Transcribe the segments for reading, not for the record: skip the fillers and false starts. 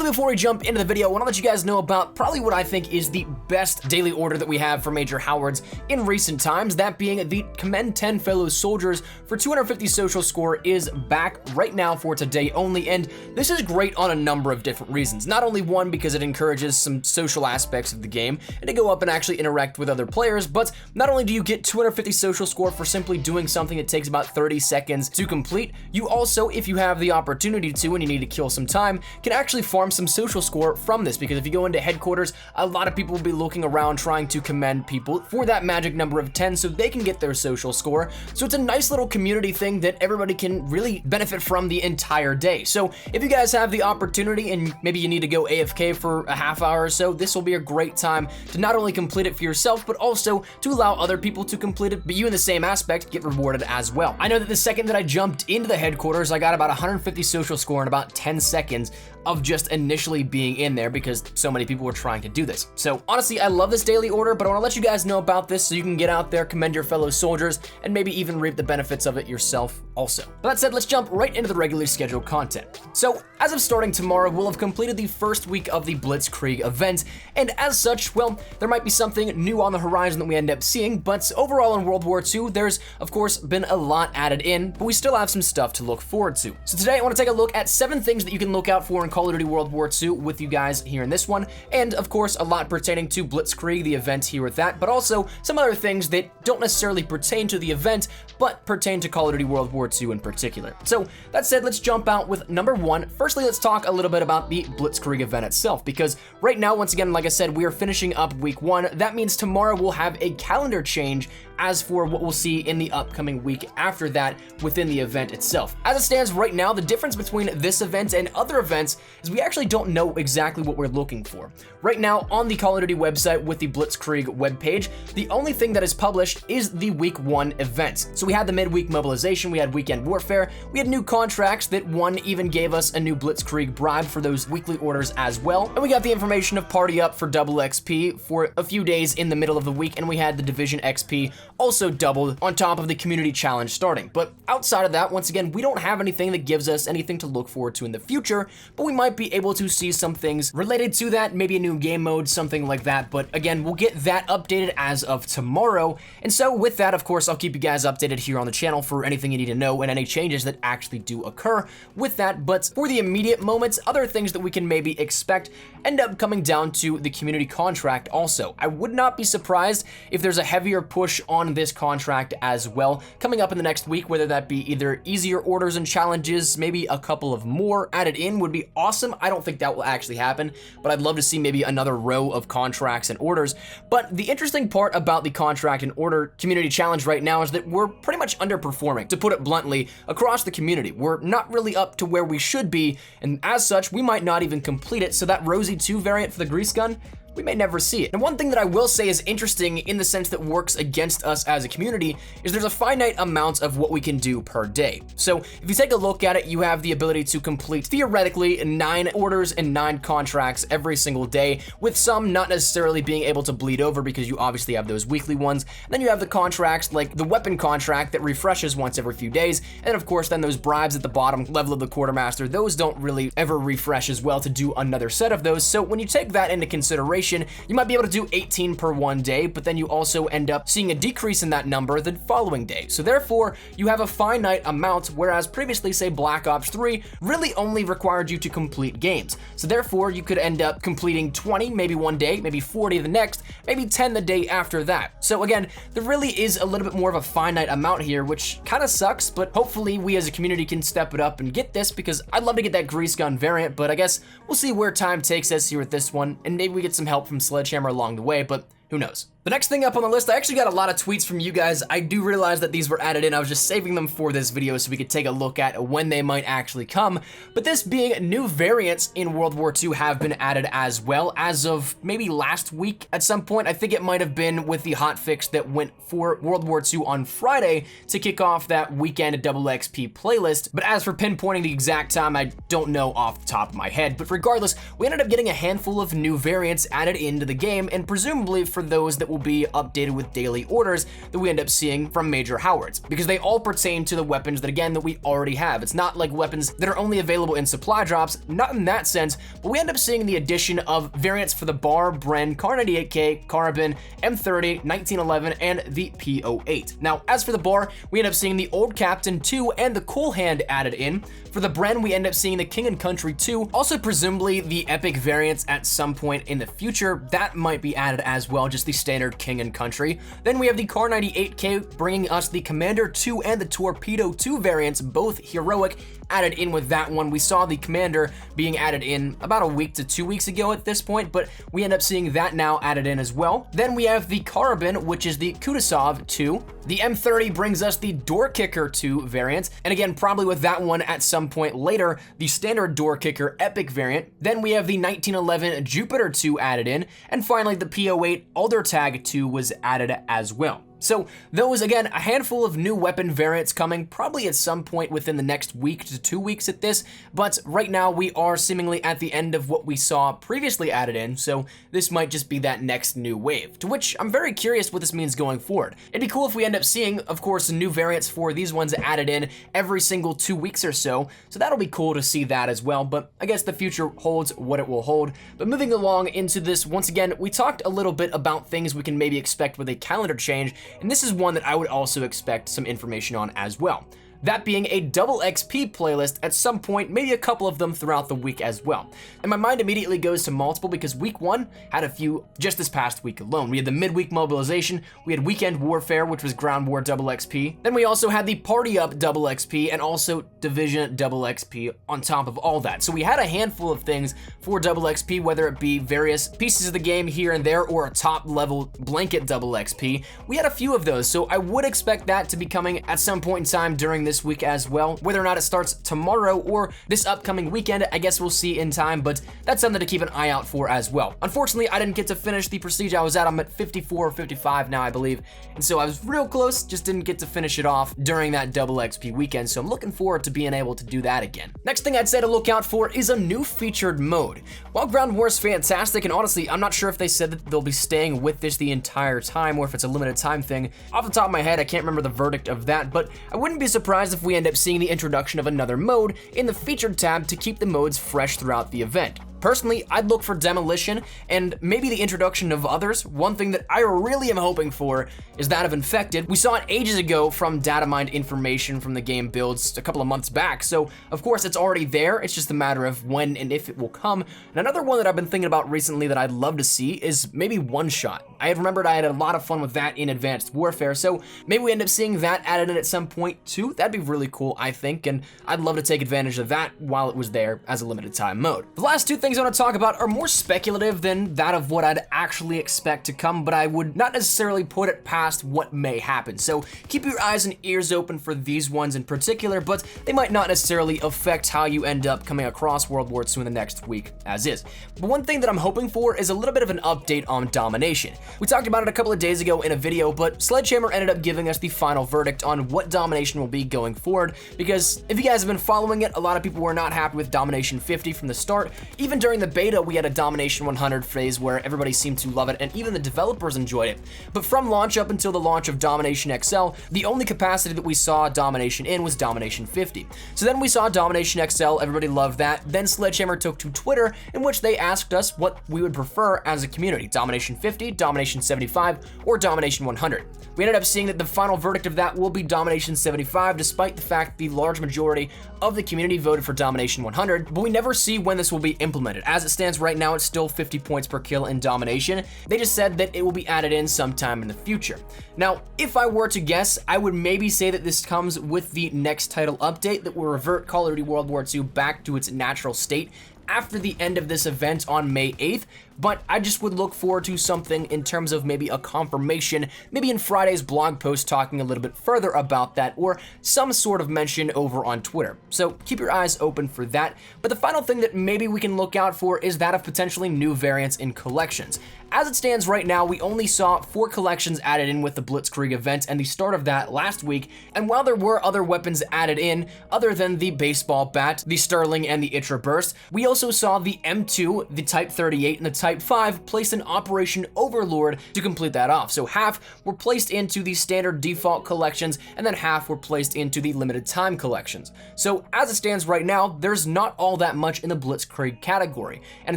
quickly before we jump into the video, I want to let you guys know about probably what I think is the best daily order that we have for Major Howards in recent times, that being the Commend 10 Fellow Soldiers for 250 social score is back right now for today only, and this is great on a number of different reasons. Not only one, because it encourages some social aspects of the game and to go up and actually interact with other players, but not only do you get 250 social score for simply doing something that takes about 30 seconds to complete, you also, if you have the opportunity to and you need to kill some time, can actually farm some social score from this, because if you go into headquarters, a lot of people will be looking around trying to commend people for that magic number of 10 so they can get their social score. So it's a nice little community thing that everybody can really benefit from the entire day. So if you guys have the opportunity and maybe you need to go AFK for a half hour or so, this will be a great time to not only complete it for yourself, but also to allow other people to complete it, but you in the same aspect get rewarded as well. I know that the second that I jumped into the headquarters, I got about 150 social score in about 10 seconds of just initially being in there because so many people were trying to do this. So honestly, I love this daily order, but I want to let you guys know about this so you can get out there, commend your fellow soldiers, and maybe even reap the benefits of it yourself also. But that said, let's jump right into the regularly scheduled content. So as of starting tomorrow, we'll have completed the first week of the Blitzkrieg event, and as such, well, there might be something new on the horizon that we end up seeing, but overall in World War II, there's of course been a lot added in, but we still have some stuff to look forward to. So today I want to take a look at 7 things that you can look out for in Call of Duty World War II with you guys here in this one, and of course a lot pertaining to Blitzkrieg, the event here with that, but also some other things that don't necessarily pertain to the event, but pertain to Call of Duty World War II in particular. So that said, let's jump out with number 1. Firstly, let's talk a little bit about the Blitzkrieg event itself, because right now, once again, like I said, we are finishing up week 1. That means tomorrow we'll have a calendar change as for what we'll see in the upcoming week after that within the event itself. As it stands right now, the difference between this event and other events is we actually don't know exactly what we're looking for. Right now on the Call of Duty website with the Blitzkrieg webpage, the only thing that is published is the week 1 events. So we had the midweek mobilization, we had weekend warfare, we had new contracts that one even gave us a new Blitzkrieg bribe for those weekly orders as well. And we got the information of Party Up for double XP for a few days in the middle of the week, and we had the Division XP also doubled on top of the community challenge starting. But outside of that, once again, we don't have anything that gives us anything to look forward to in the future, but we might be able to see some things related to that, maybe a new game mode, something like that. But again, we'll get that updated as of tomorrow. And so with that, of course, I'll keep you guys updated here on the channel for anything you need to know and any changes that actually do occur with that. But for the immediate moments, other things that we can maybe expect end up coming down to the community contract also. I would not be surprised if there's a heavier push on this contract as well coming up in the next week, whether that be either easier orders and challenges, maybe a couple of more added in would be awesome. I don't think that will actually happen, but I'd love to see maybe another row of contracts and orders. But the interesting part about the contract and order community challenge right now is that we're pretty much underperforming, to put it bluntly, across the community. We're not really up to where we should be, and as such, we might not even complete it. So that Rosie 2 variant for the grease gun, we may never see it. And one thing that I will say is interesting in the sense that works against us as a community is there's a finite amount of what we can do per day. So if you take a look at it, you have the ability to complete theoretically 9 orders and 9 contracts every single day, with some not necessarily being able to bleed over because you obviously have those weekly ones. And then you have the contracts like the weapon contract that refreshes once every few days. And of course, then those bribes at the bottom level of the quartermaster, those don't really ever refresh as well to do another set of those. So when you take that into consideration, you might be able to do 18 per one day, but then you also end up seeing a decrease in that number the following day. So therefore, you have a finite amount, whereas previously, say, Black Ops 3 really only required you to complete games. So therefore, you could end up completing 20, maybe one day, maybe 40 the next, maybe 10 the day after that. So again, there really is a little bit more of a finite amount here, which kind of sucks, but hopefully we as a community can step it up and get this, because I'd love to get that grease gun variant, but I guess we'll see where time takes us here with this one, and maybe we get some help from Sledgehammer along the way, but who knows? The next thing up on the list, I actually got a lot of tweets from you guys. I do realize that these were added in. I was just saving them for this video so we could take a look at when they might actually come. But this being new variants in World War II have been added as well as of maybe last week at some point. I think it might have been with the hotfix that went for World War II on Friday to kick off that weekend double XP playlist. But as for pinpointing the exact time, I don't know off the top of my head. But regardless, we ended up getting a handful of new variants added into the game, and presumably for those that will will be updated with daily orders that we end up seeing from Major Howards, because they all pertain to the weapons that, again, that we already have. It's not like weapons that are only available in supply drops, not in that sense, but we end up seeing the addition of variants for the Bar, Bren, Kar 98K, Carbon, M30, 1911, and the P08. Now, as for the Bar, we end up seeing the Old Captain 2 and the Cool Hand added in. For the Bren, we end up seeing the King and Country 2, also presumably the Epic variants at some point in the future. That might be added as well, just the standard King and Country. Then we have the Kar 98K bringing us the Commander 2 and the Torpedo 2 variants, both heroic, added in with that one. We saw the Commander being added in about a week to 2 weeks ago at this point, but we end up seeing that now added in as well. Then we have the Carbon, which is the Kutuzov 2. The M30 brings us the Door Kicker 2 variant, and again, probably with that one at some point later, the standard Door Kicker Epic variant. Then we have the 1911 Jupiter 2 added in, and finally the P08 Alder Tag 2 was added as well. So those, again, a handful of new weapon variants coming probably at some point within the next week to 2 weeks at this, but right now we are seemingly at the end of what we saw previously added in, so this might just be that next new wave, to which I'm very curious what this means going forward. It'd be cool if we end up seeing, of course, new variants for these ones added in every single 2 weeks or so that'll be cool to see that as well, but I guess the future holds what it will hold. But moving along into this, once again, we talked a little bit about things we can maybe expect with a calendar change, and this is one that I would also expect some information on as well. That being a double XP playlist at some point, maybe a couple of them throughout the week as well. And my mind immediately goes to multiple because week 1 had a few just this past week alone. We had the midweek mobilization, we had weekend warfare, which was ground war double XP. Then we also had the party up double XP and also division double XP on top of all that. So we had a handful of things for double XP, whether it be various pieces of the game here and there or a top level blanket double XP. We had a few of those, so I would expect that to be coming at some point in time during this week as well. Whether or not it starts tomorrow or this upcoming weekend, I guess we'll see in time, but that's something to keep an eye out for as well. Unfortunately, I didn't get to finish the prestige I was at. I'm at 54 or 55 now, I believe, and so I was real close, just didn't get to finish it off during that double XP weekend, so I'm looking forward to being able to do that again. Next thing I'd say to look out for is a new featured mode. While ground war is fantastic, and honestly, I'm not sure if they said that they'll be staying with this the entire time or if it's a limited time thing. Off the top of my head, I can't remember the verdict of that, but I wouldn't be surprised if we end up seeing the introduction of another mode in the featured tab to keep the modes fresh throughout the event. Personally, I'd look for Demolition and maybe the introduction of others. One thing that I really am hoping for is that of Infected. We saw it ages ago from data mined information from the game builds a couple of months back, so of course it's already there, it's just a matter of when and if it will come. And another one that I've been thinking about recently that I'd love to see is maybe One Shot. I had remembered I had a lot of fun with that in Advanced Warfare, so maybe we end up seeing that added in at some point too. That'd be really cool, I think, and I'd love to take advantage of that while it was there as a limited time mode. The last two things I want to talk about are more speculative than that of what I'd actually expect to come, but I would not necessarily put it past what may happen. So keep your eyes and ears open for these ones in particular, but they might not necessarily affect how you end up coming across World War II in the next week as is. But one thing that I'm hoping for is a little bit of an update on Domination. We talked about it a couple of days ago in a video, but Sledgehammer ended up giving us the final verdict on what Domination will be going forward, because if you guys have been following it, a lot of people were not happy with Domination 50 from the start. Even during the beta, we had a Domination 100 phase where everybody seemed to love it, and even the developers enjoyed it. But from launch up until the launch of Domination XL, the only capacity that we saw Domination in was Domination 50. So then we saw Domination XL, everybody loved that. Then Sledgehammer took to Twitter, in which they asked us what we would prefer as a community, Domination 50, Domination 75, or Domination 100. We ended up seeing that the final verdict of that will be Domination 75, despite the fact the large majority of the community voted for Domination 100, but we never see when this will be implemented. As it stands right now, it's still 50 points per kill in Domination. They just said that it will be added in sometime in the future. Now, if I were to guess, I would maybe say that this comes with the next title update that will revert Call of Duty World War II back to its natural state after the end of this event on May 8th, but I just would look forward to something in terms of maybe a confirmation, maybe in Friday's blog post talking a little bit further about that, or some sort of mention over on Twitter. So keep your eyes open for that. But the final thing that maybe we can look out for is that of potentially new variants in collections. As it stands right now, we only saw 4 collections added in with the Blitzkrieg event and the start of that last week, and while there were other weapons added in, other than the baseball bat, the Sterling, and the Itra Burst, we also saw the M2, the Type 38, and the Type Type 5 placed an Operation Overlord to complete that off. So half were placed into the standard default collections, and then half were placed into the limited time collections. So as it stands right now, there's not all that much in the Blitzkrieg category, and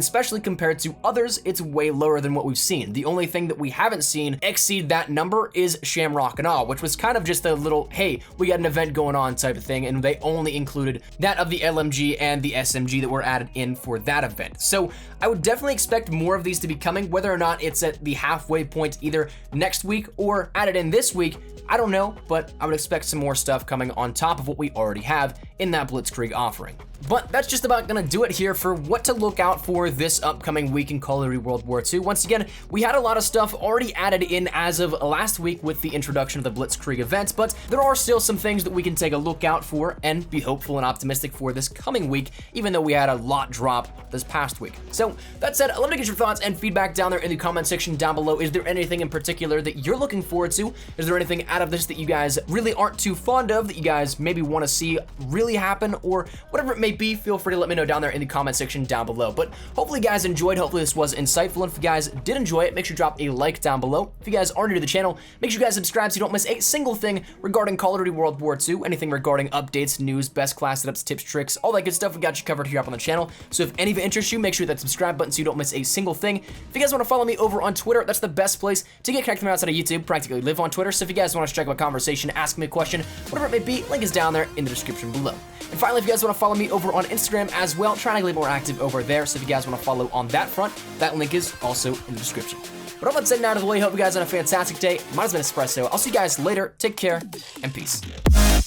especially compared to others, it's way lower than what we've seen. The only thing that we haven't seen exceed that number is Shamrock and Awe, which was kind of just a little, hey, we got an event going on type of thing, and they only included that of the LMG and the SMG that were added in for that event. So I would definitely expect more of these to be coming, whether or not it's at the halfway point either next week or added in this week. I don't know, but I would expect some more stuff coming on top of what we already have in that Blitzkrieg offering. But that's just about gonna do it here for what to look out for this upcoming week in Call of Duty World War II. Once again, we had a lot of stuff already added in as of last week with the introduction of the Blitzkrieg events, but there are still some things that we can take a look out for and be hopeful and optimistic for this coming week, even though we had a lot drop this past week. So that said, I'd love to get your thoughts and feedback down there in the comment section down below. Is there anything in particular that you're looking forward to? Is there anything out of this that you guys really aren't too fond of, that you guys maybe want to see really happen, or whatever it may be? Feel free to let me know down there in the comment section down below. But hopefully you guys enjoyed, hopefully this was insightful, and if you guys did enjoy it, make sure to drop a like down below. If you guys are new to the channel, make sure you guys subscribe so you don't miss a single thing regarding Call of Duty World War II, anything regarding updates, news, best class setups, tips, tricks, all that good stuff. We got you covered here up on the channel. So if any of it interests you, make sure that subscribe button so you don't miss a single thing. If you guys want to follow me over on Twitter, that's the best place to get connected from outside of YouTube. Practically live on Twitter, so if you guys want to strike up a conversation, ask me a question, whatever it may be, link is down there in the description below. And finally, if you guys want to follow me over on Instagram as well, trying to get more active over there, so if you guys want to follow on that front, that link is also in the description. But all that said and out of the way, hope you guys had a fantastic day. Mine has been Espresso. I'll see you guys later. Take care, and peace.